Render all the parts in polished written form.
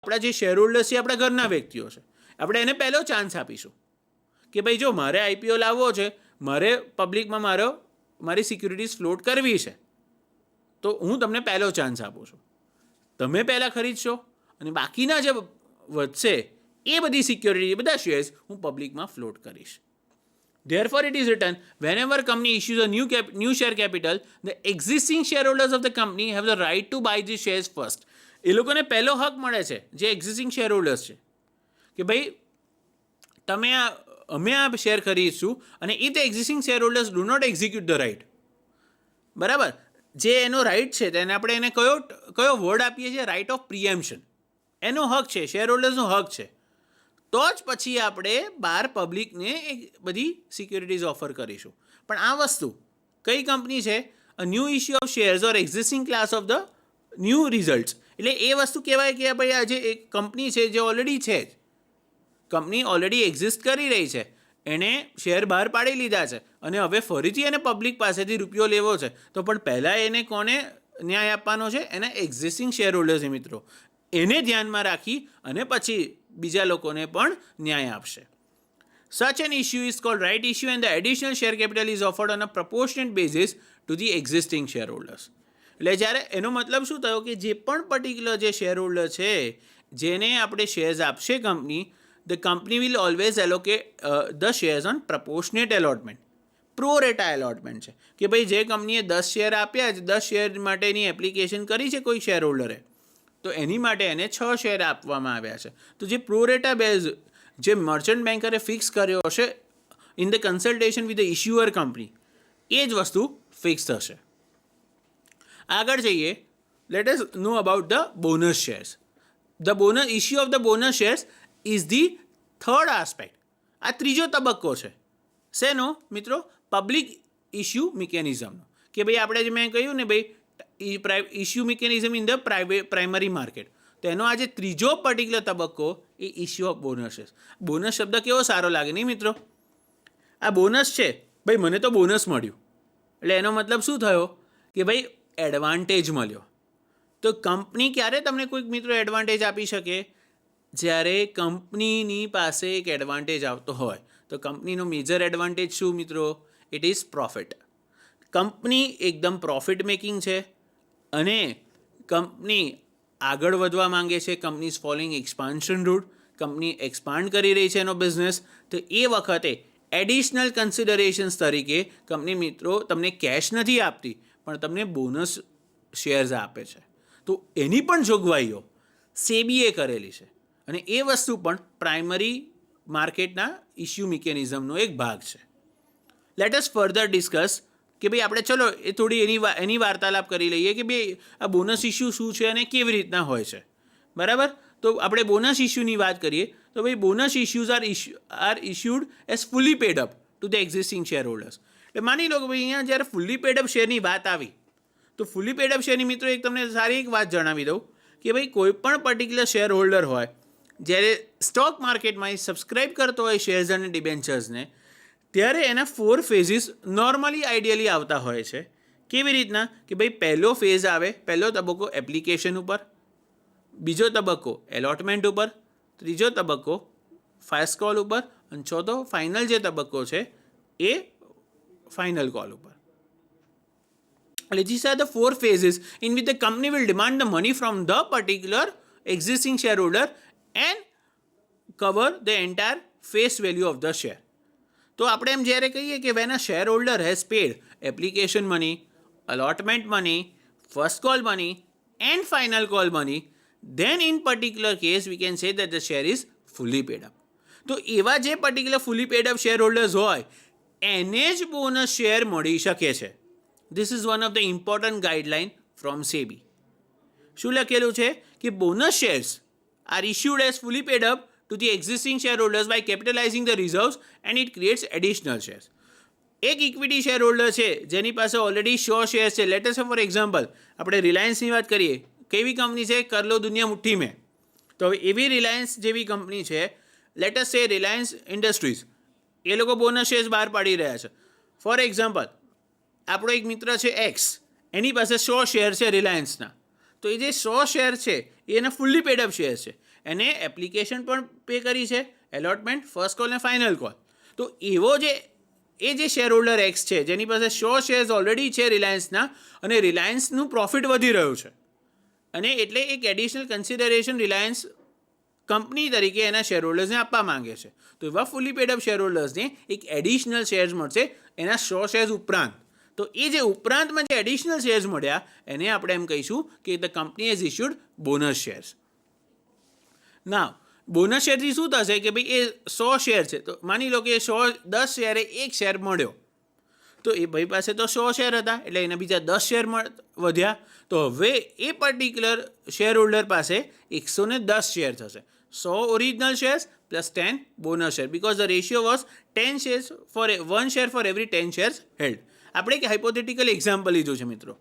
આપણા જે share holders છે આપણા ઘરના વ્યક્તિઓ છે, આપણે એને પહેલો ચાન્સ આપીશું કે ભાઈ જો મારે આઈપીઓ લાવવો છે, મારે પબ્લિકમાં મારી સિક્યુરિટીઝ ફ્લોટ કરવી છે, તો હું તમને પહેલો ચાન્સ આપું છું. તમે પહેલાં ખરીદશો અને બાકીના જે વધશે એ બધી સિક્યોરિટી, બધા શેર્સ હું પબ્લિકમાં ફ્લોટ કરીશ. Therefore, it is written, whenever company issues a new share capital, the existing shareholders of the company have the right to buy the shares first. એ લોકોને પહેલો હક મળે છે જે એક્ઝિસ્ટિંગ શેર હોલ્ડર્સ છે કે ભાઈ અમે આ શેર ખરીદીશું અને if the existing shareholders do not execute the right, બરાબર, જે એનો રાઇટ છે તેને આપણે એને કયો વર્ડ આપીએ છીએ? Right of preemption. એનો હક છે, શેર હોલ્ડર્સનો હક છે, તો જ પછી આપણે બહાર પબ્લિકને બધી સિક્યોરિટીઝ ઓફર કરીશું. પણ આ વસ્તુ કઈ કંપની છે? A new issue of shares or existing class of the new results. એટલે એ વસ્તુ કહેવાય કે ભાઈ આ જે એક કંપની છે જે ઓલરેડી છે જ, કંપની ઓલરેડી એક્ઝિસ્ટ કરી રહી છે, એણે શેર બહાર પાડી લીધા છે અને હવે ફરીથી એને પબ્લિક પાસેથી રૂપિયો લેવો છે, તો પણ પહેલાં એને કોને ન્યાય આપવાનો છે? એના એક્ઝિસ્ટિંગ શેર હોલ્ડર્સ મિત્રો. એને ધ્યાનમાં રાખી અને પછી બીજા લોકોને પણ ન્યાય આપશે. Such an issue is called right issue and the additional share capital is offered on a proportionate basis to the existing shareholders. એટલે જ્યારે એનો મતલબ શું થયો કે જે પણ પર્ટિક્યુલર જે શેર હોલ્ડર છે જેને આપણે શેર્સ આપશે company, the company will always allocate the shares on proportionate allotment. Pro rata allotment છે કે ભાઈ જે કંપનીએ 10 શેર આપ્યા છે, 10 શેર માટેની એપ્લિકેશન કરી છે કોઈ શેર હોલ્ડરે, તો એની માટે એને 6 શેર આપવામાં આવ્યા છે. તો જે પ્રો રેટા બેઝ જે મર્ચન્ટ બેન્કરે ફિક્સ કર્યો હશે in the consultation with the issuer company, એ જ વસ્તુ ફિક્સ થશે. આગળ જઈએ, let us know about the bonus shares. The bonus issue of the bonus shares is the third aspect. આ ત્રીજો તબક્કો છે. શેનો મિત્રો? પબ્લિક ઇશ્યુ મિકેનિઝમનો. કે ભાઈ આપણે જે મેં કહ્યું ને ભાઈ issue mechanism in the primary market, તો એનો આજે ત્રીજો પર્ટિક્યુલર તબક્કો એ issue of bonus shares. Bonus શબ્દ કેવો સારો લાગે નહીં મિત્રો? આ બોનસ છે, ભાઈ મને તો બોનસ મળ્યું, એટલે એનો મતલબ શું થયો કે ભાઈ એડવાન્ટેજ મળ્યો. તો કંપની ક્યારે તમને કોઈક મિત્રો એડવાન્ટેજ આપી શકે? જ્યારે કંપનીની પાસે એક એડવાન્ટેજ આવતો હોય. તો કંપનીનો મેજર એડવાન્ટેજ શું મિત્રો? It is profit. કંપની એકદમ પ્રોફિટ મેકિંગ છે અને કંપની આગળ વધવા માંગે છે, company is following expansion route, company expand કરી રહી છે એનો બિઝનેસ, તો એ વખતે એડિશનલ કન્સિડરેશન્સ તરીકે કંપની મિત્રો તમને કેશ નથી આપતી પણ તમને બોનસ શેર્સ આપે છે. તો એની પણ જોગવાઈઓ સેબીએ કરેલી છે અને એ વસ્તુ પણ પ્રાઇમરી માર્કેટના ઇશ્યુ મિકેનિઝમનો એક ભાગ છે. લેટ અસ ફર્ધર ડિસ્કસ કે ભાઈ આપણે ચલો એ થોડી એની વાર્તાલાપ કરી લઈએ કે ભાઈ આ બોનસ ઇશ્યુ શું છે અને કેવી રીતના હોય છે, બરાબર? તો આપણે બોનસ ઇશ્યુની વાત કરીએ તો ભાઈ bonus issues are issued as fully paid up to the existing shareholders. એટલે માની લો કે ભાઈ અહીંયા જ્યારે ફુલ્લી પેડ અપ શેરની વાત આવી, તો ફુલ્લી પેડ અપ શેરની મિત્રો એક તમને સારી એક વાત જણાવી દઉં કે ભાઈ કોઈ પણ પર્ટિક્યુલર શેર હોલ્ડર હોય, જ્યારે સ્ટોક માર્કેટમાં એ સબસ્ક્રાઇબ કરતો હોય શેર્સ અને ડિબેન્ચર્સને, ત્યારે એના 4 ફેઝિસ નોર્મલી આઈડિયલી આવતા હોય છે. કેવી રીતના? કે ભાઈ પહેલો ફેઝ આવે, પહેલો તબક્કો એપ્લિકેશન ઉપર, બીજો તબક્કો એલોટમેન્ટ ઉપર, ત્રીજો તબક્કો ફર્સ્ટ કોલ ઉપર અને ચોથો ફાઇનલ જે તબક્કો છે એ ફાઇનલ કોલ ઉપર. These are the 4 phases in which the company will demand the money from the particular existing shareholder and cover the entire face value of the share. તો આપણે એમ જ્યારે કહીએ કે when a shareholder has paid application money, allotment money, first call money and final call money, then in particular case we can say that the share is fully paid up. તો એવા જે particular fully paid up shareholders હોય એને જ bonus share મળી શકે છે. This is one of the important guideline from SEBI. શું લખેલું છે કે bonus shares are issued as fully paid up to the existing shareholders by capitalizing the reserves and it creates additional shares. એક equity share holder છે જેની પાસે already 100 shares છે. Let us સે ફોર એક્ઝામ્પલ આપણે રિલાયન્સની વાત કરીએ. કેવી કંપની છે? કર લો દુનિયા મુઠ્ઠી મેં. તો હવે એવી રિલાયન્સ જેવી કંપની છે, લેટ અસ સે રિલાયન્સ ઇન્ડસ્ટ્રીઝ, એ લોકો બોનસ શેર્સ બહાર પાડી રહ્યા છે. ફોર એક્ઝામ્પલ આપણો એક મિત્ર છે એક્સ, એની પાસે 100 શેર છે રિલાયન્સના, તો એ જે 100 શેર છે એ એના ફુલ્લી પેડ અપ શેર છે. એને એપ્લિકેશન પણ પે કરી છે, એલોટમેન્ટ, ફર્સ્ટ કોલ અને ફાઇનલ કોલ. તો એવો જે શેર હોલ્ડર એક્સ છે જેની પાસે 100 શેર્સ ઓલરેડી છે રિલાયન્સના અને રિલાયન્સનું પ્રોફિટ વધી રહ્યું છે અને એટલે એક એડિશનલ કન્સિડરેશન રિલાયન્સ કંપની તરીકે એના શેર હોલ્ડર્સને આપવા માંગે છે. તો એવા ફૂલી પેડ અપ શેર હોલ્ડર્સને એક એડિશનલ શેર્સ મળશે એના 100 શેર્સ ઉપરાંત. તો એ જે ઉપરાંતમાં જે એડિશનલ શેર્સ મળ્યા એને આપણે એમ કહીશું કે the company has issued bonus shares. Now bonus શેરથી શું થશે કે ભાઈ એ 100 શેર છે તો માની લો કે 10 શેરે એક શેર મળ્યો તો એ ભાઈ પાસે તો 100 શેર હતા એટલે એના બીજા 10 શેર વધ્યા. તો હવે એ પર્ટિક્યુલર શેર હોલ્ડર પાસે 110 શેર થશે. 100 original shares plus 10 bonus share because the ratio was 10 shares for 1 share for every 10 shares held. આપણે એક હાઇપોથેટિકલ એક્ઝામ્પલ લીધું છે મિત્રો.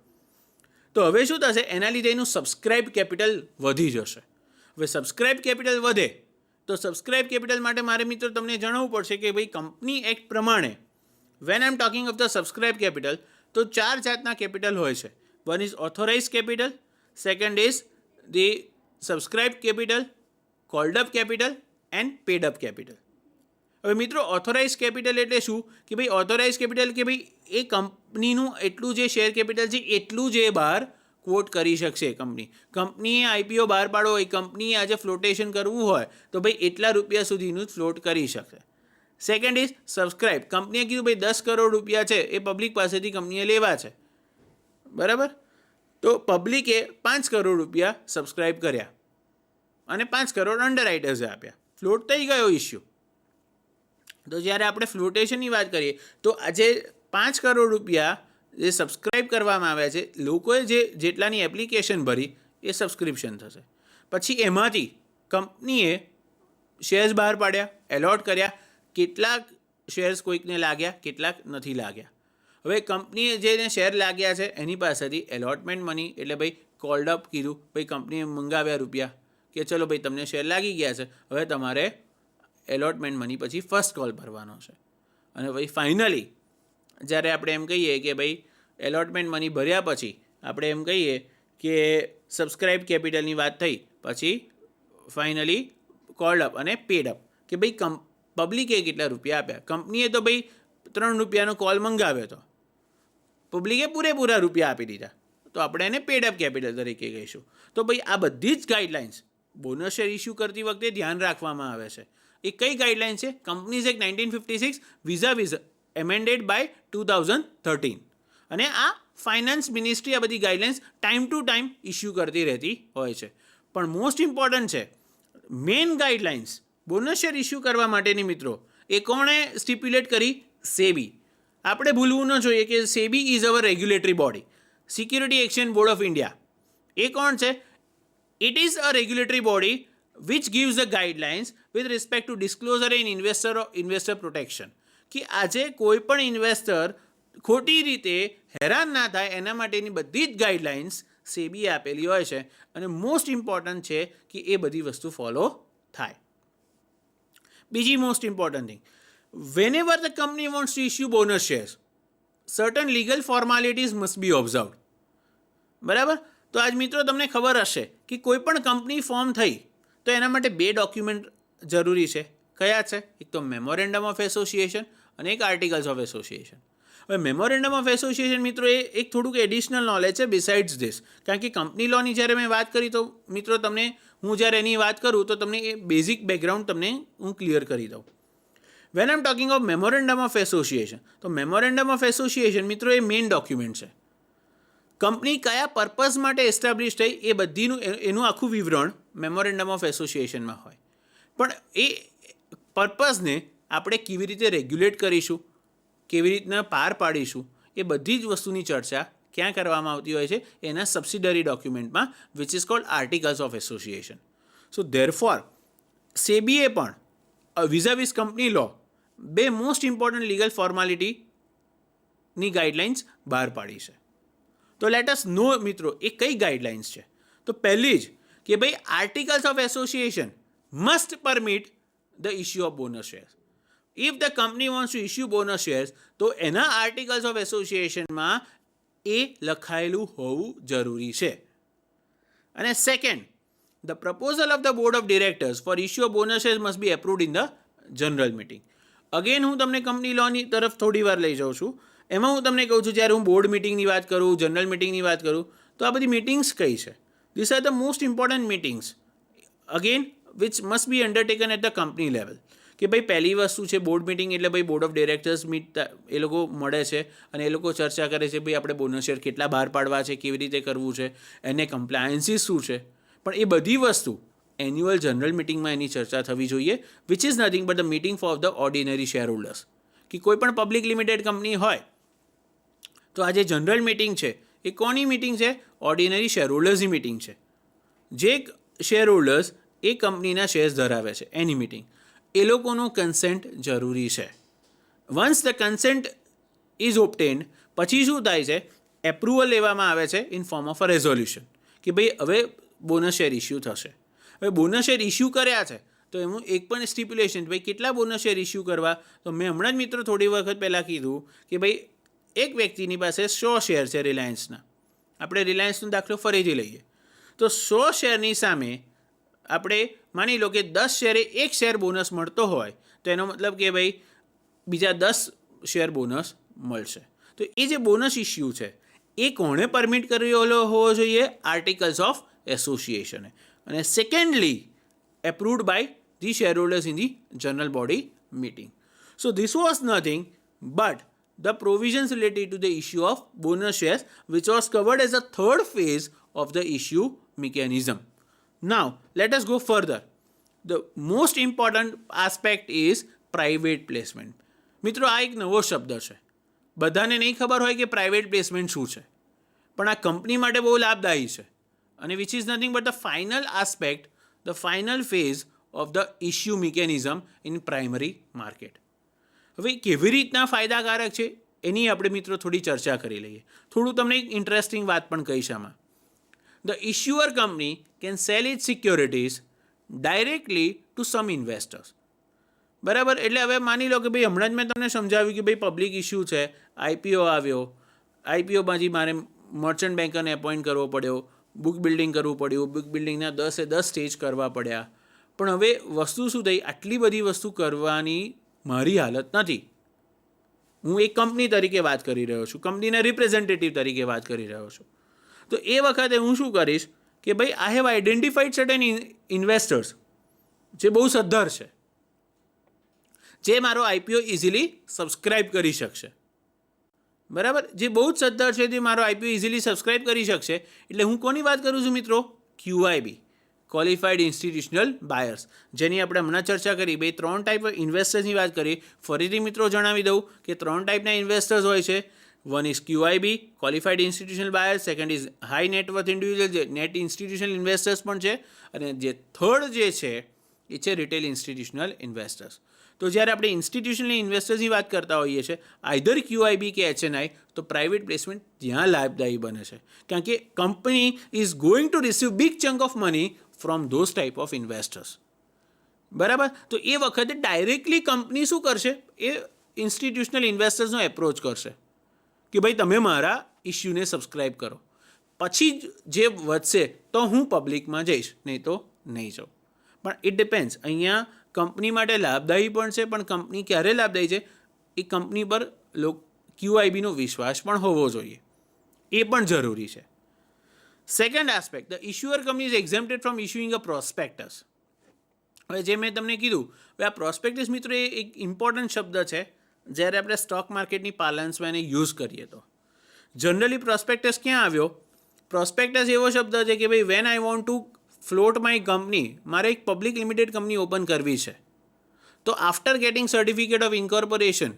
તો હવે શું થશે એના લીધે એનું સબસ્ક્રાઇબ કેપિટલ વધી જશે. હવે સબસ્ક્રાઇબ કેપિટલ વધે તો સબસ્ક્રાઇબ કેપિટલ માટે મારે મિત્રો તમને જણાવવું પડશે કે ભાઈ કંપની એક્ટ પ્રમાણે when I am talking of the subscribe capital તો 4 જાતના કેપિટલ હોય છે. One is authorise capital, second is the subscribe capital, called up capital and paid up capital. હવે મિત્રો ઓથોરાઇઝ કેપિટલ એટલે શું કે ભાઈ ઓથોરાઇઝ કેપિટલ કે ભાઈ એ કંપનીનું એટલું જે શેર કેપિટલ છે એટલું જ એ બહાર કોટ કરી શકશે કંપનીએ આઈપીઓ બહાર પાડવો હોય, કંપનીએ આજે ફ્લોટેશન કરવું હોય તો ભાઈ એટલા રૂપિયા સુધીનું જ ફ્લોટ કરી શકશે. સેકન્ડ ઇઝ સબસ્ક્રાઇબ, કંપનીએ કીધું ભાઈ 10 કરોડ રૂપિયા છે એ પબ્લિક પાસેથી કંપનીએ લેવા છે, બરાબર, તો પબ્લિકે 5 કરોડ રૂપિયા સબસ્ક્રાઇબ કર્યા અને 5 કરોડ અંડર રાઇટર્સે આપ્યા, ફ્લોટ થઈ ગયો ઇસ્યુ. તો જ્યારે આપણે ફ્લોટેશનની વાત કરીએ તો આજે 5 કરોડ રૂપિયા જે સબસ્ક્રાઇબ કરવામાં આવ્યા છે લોકોએ જેટલાની એપ્લિકેશન ભરી એ સબસ્ક્રિપ્શન થશે. પછી એમાંથી કંપનીએ શેર્સ બહાર પાડ્યા, એલોટ કર્યા, કેટલાક શેર્સ કોઈકને લાગ્યા, કેટલાક નથી લાગ્યા. હવે કંપનીએ જેને શેર લાગ્યા છે એની પાસેથી એલોટમેન્ટ મની એટલે ભાઈ કોલ્ડ અપ કીધું, ભાઈ કંપનીએ મંગાવ્યા રૂપિયા કે ચલો ભાઈ તમને શેર લાગી ગયા છે, હવે તમારે એલોટમેન્ટ મની પછી ફર્સ્ટ કોલ ભરવાનો છે. અને ભાઈ ફાઇનલી જ્યારે આપણે એમ કહીએ કે ભાઈ એલોટમેન્ટ મની ભર્યા પછી આપણે એમ કહીએ કે સબસ્ક્રાઇબ કેપિટલની વાત થઈ પછી ફાઇનલી કોલ્ડ અપ અને પેડ અપ કે ભાઈ પબ્લિકે કેટલા રૂપિયા આપ્યા. કંપનીએ તો ભાઈ 3 રૂપિયાનો કોલ મંગાવ્યો હતો, પબ્લિકે પૂરેપૂરા રૂપિયા આપી દીધા, તો આપણે એને પેડ અપ કેપિટલ તરીકે કહીશું. તો ભાઈ આ બધી જ ગાઈડલાઇન્સ બોનસ શેર ઇસ્યુ કરતી વખતે ધ્યાન રાખવામાં આવે છે. એ કઈ ગાઈડલાઇન છે? કંપનીઝ એક્ટ 1956 વિઝા એમેન્ડેડ બાય 2013. અને આ ફાઇનાન્સ મિનિસ્ટ્રી આ બધી guidelines time to time issue કરતી રહેતી હોય છે. પણ મોસ્ટ ઇમ્પોર્ટન્ટ છે main guidelines bonus share issue કરવા માટેની મિત્રો એ કોણે સ્ટિપ્યુલેટ કરી? સેબી. આપણે ભૂલવું ન જોઈએ કે SEBI is our regulatory body, security exchange board of India. એ કોણ છે? It is a regulatory body which gives the guidelines with respect to disclosure and investor protection. કે આજે કોઈ પણ ઇન્વેસ્ટર ખોટી રીતે હેરાન ના થાય એના માટેની બધી જ ગાઈડલાઇન્સ સેબીએ આપેલી હોય છે અને મોસ્ટ ઇમ્પોર્ટન્ટ છે કે એ બધી વસ્તુ ફોલો થાય. બીજી most important thing, whenever the company wants to issue bonus shares, certain legal formalities must be observed. બરાબર? તો આજ મિત્રો તમને ખબર હશે કે કોઈ પણ કંપની ફોર્મ થઈ તો એના માટે 2 ડોક્યુમેન્ટ જરૂરી છે. કયા છે? એક તો મેમોરેન્ડમ ઓફ એસોસિએશન અને એક આર્ટિકલ્સ ઓફ એસોસિએશન. હવે મેમોરેન્ડમ ઓફ એસોસિએશન મિત્રો એ એક થોડુંક એડિશનલ નોલેજ છે બિસાઇડ્સ ધીસ, કારણ કે કંપની લોની જ્યારે મેં વાત કરી તો મિત્રો તમને હું જ્યારે એની વાત કરું તો તમને એ બેઝિક બેકગ્રાઉન્ડ તમને હું ક્લિયર કરી દઉં. Van I am talking of memorandum of association, તો મેમોરેન્ડમ ઓફ એસોસિએશન મિત્રો એ મેઇન ડોક્યુમેન્ટ છે. કંપની કયા પર્પઝ માટે એસ્ટાબ્લિશ થઈ એ બધીનું એનું આખું વિવરણ મેમોરેન્ડમ ઓફ એસોસિએશનમાં હોય. પણ એ પર્પઝને આપણે કેવી રીતે રેગ્યુલેટ કરીશું, કેવી રીતના પાર પાડીશું, એ બધી જ વસ્તુની ચર્ચા ક્યાં કરવામાં આવતી હોય છે? એના સબસિડરી ડોક્યુમેન્ટમાં which is called articles of association. So therefore સેબીએ પણ vis a vis company law 2 most important legal ફોર્માલિટીની ગાઈડલાઇન્સ બહાર પાડી છે. તો લેટ અસ નો મિત્રો એ કઈ ગાઈડલાઇન્સ છે? તો પહેલી જ કે ભાઈ articles of association must permit the issue of bonus shares. If the company wants to issue bonus shares તો એના આર્ટિકલ્સ ઓફ એસોસિએશનમાં એ લખાયેલું હોવું જરૂરી છે. અને second The proposal of the board of directors for issue of bonus shares must be approved in the general meeting. Again હું તમને company લોની તરફ થોડી વાર લઈ જાઉં છું. એમાં હું તમને કહું છું જ્યારે હું બોર્ડ મિટિંગની વાત કરું, જનરલ મિટિંગની વાત કરું, તો આ બધી મિટિંગ્સ કઈ છે? This are the most important meetings again which must be undertaken at the company level. કે ભાઈ પહેલી વસ્તુ છે બોર્ડ મિટિંગ, એટલે ભાઈ બોર્ડ ઓફ ડિરેક્ટર્સ એ લોકો મળે છે અને એ લોકો ચર્ચા કરે છે ભાઈ આપણે બોનસ શેર કેટલા બહાર પાડવા છે, કેવી રીતે કરવું છે, એને કમ્પ્લાયન્સીસ શું છે. પણ એ બધી વસ્તુ એન્યુઅલ જનરલ મિટિંગમાં એની ચર્ચા થવી જોઈએ, which is nothing but the meeting for the ordinary share holders. કે કોઈ પણ પબ્લિક લિમિટેડ કંપની હોય તો આ જે જનરલ મિટિંગ છે એ કોની મિટિંગ છે? ઓર્ડિનરી શેર હોલ્ડર્સની મિટિંગ છે. જે શેર હોલ્ડર્સ એ કંપનીના શેર્સ ધરાવે છે એની મિટિંગ. એ લોકોનું કન્સેન્ટ જરૂરી છે. વન્સ ધ કન્સેન્ટ ઇઝ ઓબ્ટેન્ડ, પછી શું થાય છે? એપ્રુવલ લેવામાં આવે છે in form of a resolution કે ભાઈ હવે બોનસ શેર ઇસ્યુ થશે. હવે બોનસ શેર ઇસ્યુ કર્યા છે તો એનું એક પણ સ્ટિપ્યુલેશન ભાઈ કેટલા બોનસ શેર ઇસ્યુ કરવા. તો મેં હમણાં જ મિત્રો થોડી વખત પહેલાં કીધું કે ભાઈ એક વ્યક્તિની પાસે 100 શેર છે રિલાયન્સના. આપણે રિલાયન્સનો દાખલો ફરીથી લઈએ તો 100 શેરની સામે આપણે માની લો કે 10 શેરે 1 શેર બોનસ મળતો હોય તો એનો મતલબ કે ભાઈ બીજા 10 શેર બોનસ મળશે. તો એ જે બોનસ ઇસ્યુ છે એ કોણે પરમિટ કરેલો હોવો જોઈએ? આર્ટિકલ્સ ઓફ એસોસિએશને. અને secondly approved by the shareholders in the general body meeting. So this was nothing but the provisions related to the issue of bonus shares which was covered as a third phase of the issue mechanism. Now let us go further. The most important aspect is private placement. મિત્રો આ એક નવો શબ્દ છે. બધાને નહીં ખબર હોય કે પ્રાઇવેટ પ્લેસમેન્ટ શું છે, પણ આ કંપની માટે બહુ લાભદાયી છે અને which is nothing but the final aspect, the final phase of the issue mechanism in primary market. હવે કેવી રીતના ફાયદાકારક છે એની આપણે મિત્રો થોડી ચર્ચા કરી લઈએ. થોડું તમને એક ઇન્ટરેસ્ટિંગ વાત પણ કહીશ આમાં. The issuer company can sell its securities directly to some investors. બરાબર? એટલે હવે માની લો કે ભાઈ હમણાં જ મેં તમને સમજાવ્યું કે ભાઈ પબ્લિક ઇસ્યુ છે, આઈપીઓ આવ્યો, આઈપીઓમાંથી મારે મર્ચન્ટ બેન્કરને એપોઇન્ટ કરવો પડ્યો, બુક બિલ્ડિંગ કરવું પડ્યું, બુક બિલ્ડિંગના 10 સ્ટેજ કરવા પડ્યા. પણ હવે વસ્તુ શું થઈ? આટલી બધી વસ્તુ કરવાની મારી હાલત નથી. હું એક કંપની તરીકે વાત કરી રહ્યો છું, કંપનીના રિપ્રેઝેન્ટેટિવ તરીકે વાત કરી રહ્યો છું. તો એ વખતે હું શું કરીશ કે ભાઈ I have identified certain investors જે બહુ સદ્ધર છે, જે મારો આઈપીઓ ઇઝીલી સબસ્ક્રાઇબ કરી શકશે. બરાબર? જે બહુ જ સદ્ધર છે તે મારો આઈપીઓ ઇઝીલી સબસ્ક્રાઇબ કરી શકશે. એટલે હું કોની વાત કરું છું મિત્રો? QIB, ક્વોલિફાઈડ ઇન્સ્ટિટ્યુશનલ બાયર્સ, જેની આપણે હમણાં ચર્ચા કરી. ભાઈ 3 ટાઈપ ઓફ ઇન્વેસ્ટર્સની વાત કરી. ફરીથી મિત્રો જણાવી દઉં કે 3 ટાઈપના ઇન્વેસ્ટર્સ હોય છે. One is QIB, qualified institutional buyers. Second is high net worth individual, જે નેટ ઇન્સ્ટિટ્યુશનલ ઇન્વેસ્ટર્સ પણ છે. અને જે થર્ડ જે છે એ છે રિટેલ ઇન્સ્ટિટ્યુશનલ ઇન્વેસ્ટર્સ. તો જ્યારે આપણે ઇન્સ્ટિટ્યુશનલ ઇન્વેસ્ટર્સની વાત કરતા હોઈએ છીએ, આઈધર QIB કે HNI, તો પ્રાઇવેટ પ્લેસમેન્ટ ત્યાં લાભદાયી બને છે. કારણ કે company is going to receive big chunk of money from those type of investors. બરાબર? તો એ વખતે ડાયરેક્ટલી કંપની શું કરશે? એ ઇન્સ્ટિટ્યુશનલ ઇન્વેસ્ટર્સનો એપ્રોચ કરશે કે ભાઈ તમે મારા ઇસ્યુને સબસ્ક્રાઇબ કરો. પછી જે વધશે તો હું પબ્લિકમાં જઈશ, નહીં તો નહીં જાઉં. પણ ઇટ ડિપેન્ડ્સ. અહીંયા કંપની માટે લાભદાયી પણ છે, પણ કંપની ક્યારે લાભદાયી છે? એ કંપની પર QIBનો વિશ્વાસ પણ હોવો જોઈએ, એ પણ જરૂરી છે. Second aspect, the issuer company is exempted from issuing a prospectus. હવે જે મેં તમને કીધું, હવે આ પ્રોસ્પેક્ટસ મિત્રો એ એક ઇમ્પોર્ટન્ટ શબ્દ છે જ્યારે આપણે સ્ટોક માર્કેટની પાર્લન્સમાં એને યુઝ કરીએ તો. જનરલી પ્રોસ્પેક્ટસ ક્યાં આવ્યો? પ્રોસ્પેક્ટસ એવો શબ્દ છે કે ભાઈ when I want to float my company, મારે એક પબ્લિક લિમિટેડ કંપની ઓપન કરવી છે, તો after getting certificate of incorporation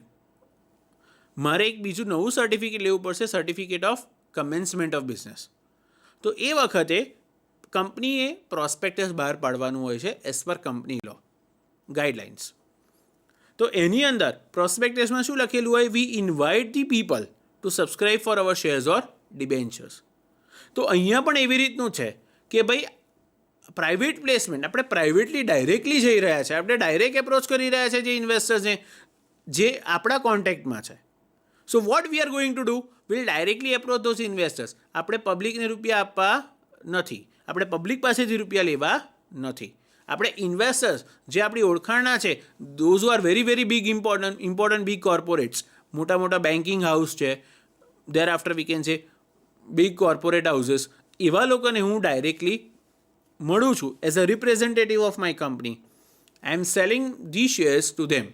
મારે એક બીજું નવું સર્ટિફિકેટ લેવું પડશે, certificate of commencement of business. તો એ વખતે કંપનીએ પ્રોસ્પેક્ટસ બહાર પાડવાનું હોય છે as per company law guidelines. તો એની અંદર પ્રોસ્પેક્ટસમાં શું લખેલું હોય? We invite the people to subscribe for our shares or debentures. તો અહીંયા પણ એવી રીતનું છે કે ભાઈ પ્રાઇવેટ પ્લેસમેન્ટ, આપણે પ્રાઇવેટલી ડાયરેક્ટલી જઈ રહ્યા છે, આપણે ડાયરેક્ટ એપ્રોચ કરી રહ્યા છે જે ઇન્વેસ્ટર્સને જે આપણા કોન્ટેક્ટમાં છે. So what we are going to do? Will directly approach those investors. આપણે પબ્લિકને રૂપિયા આપવા નથી, આપણે પબ્લિક પાસેથી રૂપિયા લેવા નથી. આપણે ઇન્વેસ્ટર્સ જે આપણી ઓળખાણના છે, those are very very big important big corporates, મોટા મોટા બેન્કિંગ હાઉસ છે, thereafter we can say big corporate houses, એવા લોકોને હું ડાયરેક્ટલી મળું છું as a representative of my company. I am selling the shares to them.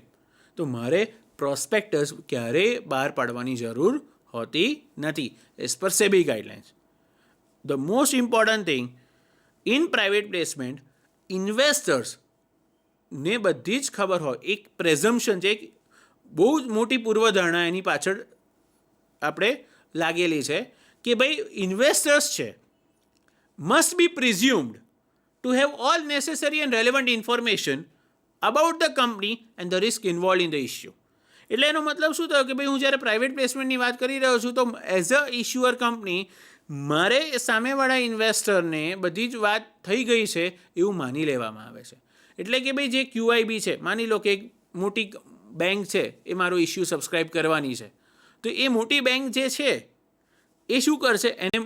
તો મારે પ્રોસ્પેક્ટસ ક્યારેય બહાર પાડવાની જરૂર હોતી નથી as per SEBI guidelines. The most important thing in private placement, ઇન્વેસ્ટર્સને બધી જ ખબર હોય, એક પ્રેઝમ્પશન છે, એક બહુ જ મોટી પૂર્વધારણા એની પાછળ આપણે લાગેલી છે કે ભાઈ ઇન્વેસ્ટર્સ છે must be presumed to have all necessary and relevant information about the company and the risk involved in the issue. એટલે એનો મતલબ શું થયો કે ભાઈ હું જ્યારે પ્રાઇવેટ પ્લેસમેન્ટની વાત કરી રહ્યો છું તો એઝ અ ઇશ્યુઅર કંપની મારે સામેવાળા ઇન્વેસ્ટરને બધી જ વાત થઈ ગઈ છે એવું માની લેવામાં આવે છે. એટલે કે ભાઈ જે QIB છે, માની લો કે એક મોટી બેંક છે, એ મારો ઇશ્યુ સબસ્ક્રાઇબ કરવાની છે, તો એ મોટી બેંક જે છે એ શું કરશે, એને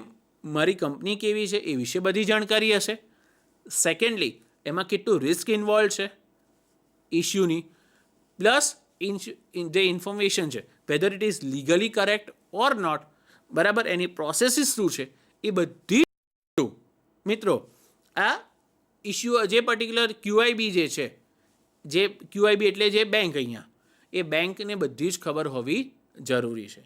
મારી કંપની કેવી છે એ વિશે બધી જાણકારી હશે. સેકન્ડલી એમાં કેટલું રિસ્ક ઇન્વોલ્વ છે ઇશ્યુની, પ્લસ જે ઇન્ફોર્મેશન છે whether it is legally correct or not, બરાબર, એની પ્રોસેસીસ શું છે એ બધી મિત્રો આ ઇશ્યુ જે પર્ટિક્યુલર QIB જે છે, જે QIB એટલે જે બેંક અહીંયા, એ બેંકને બધી જ ખબર હોવી જરૂરી છે.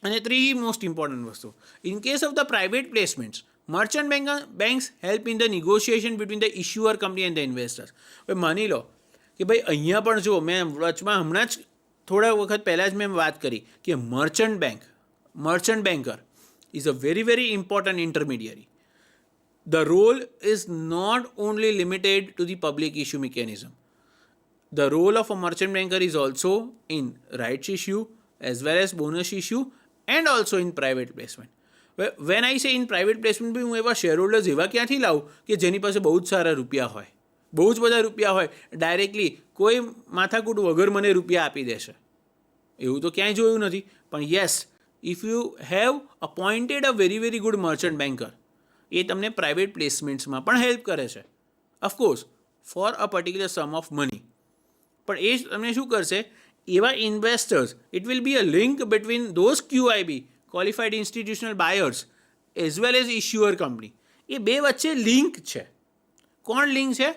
અને ત્રીજી મોસ્ટ ઇમ્પોર્ટન્ટ વસ્તુ, in case of the private placements, merchant banks help in the negotiation between the issuer company and the investors. હવે માની લો કે ભાઈ અહીંયા પણ જુઓ, મેં વચમાં હમણાં જ થોડા વખત પહેલાં જ મેં વાત કરી કે merchant banker is a very very important intermediary. The role is not only limited to the public issue mechanism. The role of a merchant banker is also in rights issue as well as bonus issue and also in private placement. When I say in private placement, હું એવા shareholders એવા ક્યાંથી લાવું કે જેની પાસે બહુ જ સારા રૂપિયા હોય, બહુ જ બધા રૂપિયા હોય, ડાયરેક્ટલી કોઈ માથાકૂટ વગર મને રૂપિયા આપી દેશે, એવું તો ક્યાંય જોયું નથી. પણ yes, if you have appointed a very very good merchant banker, એ તમને પ્રાઇવેટ પ્લેસમેન્ટ્સમાં પણ હેલ્પ કરે છે, of course for a particular sum of money. પણ એ જ તમને શું કરશે, એવા investors, it will be a link between those QIB qualified institutional buyers as well as issuer company. એ બે વચ્ચે લિંક છે. કોણ લિંક છે?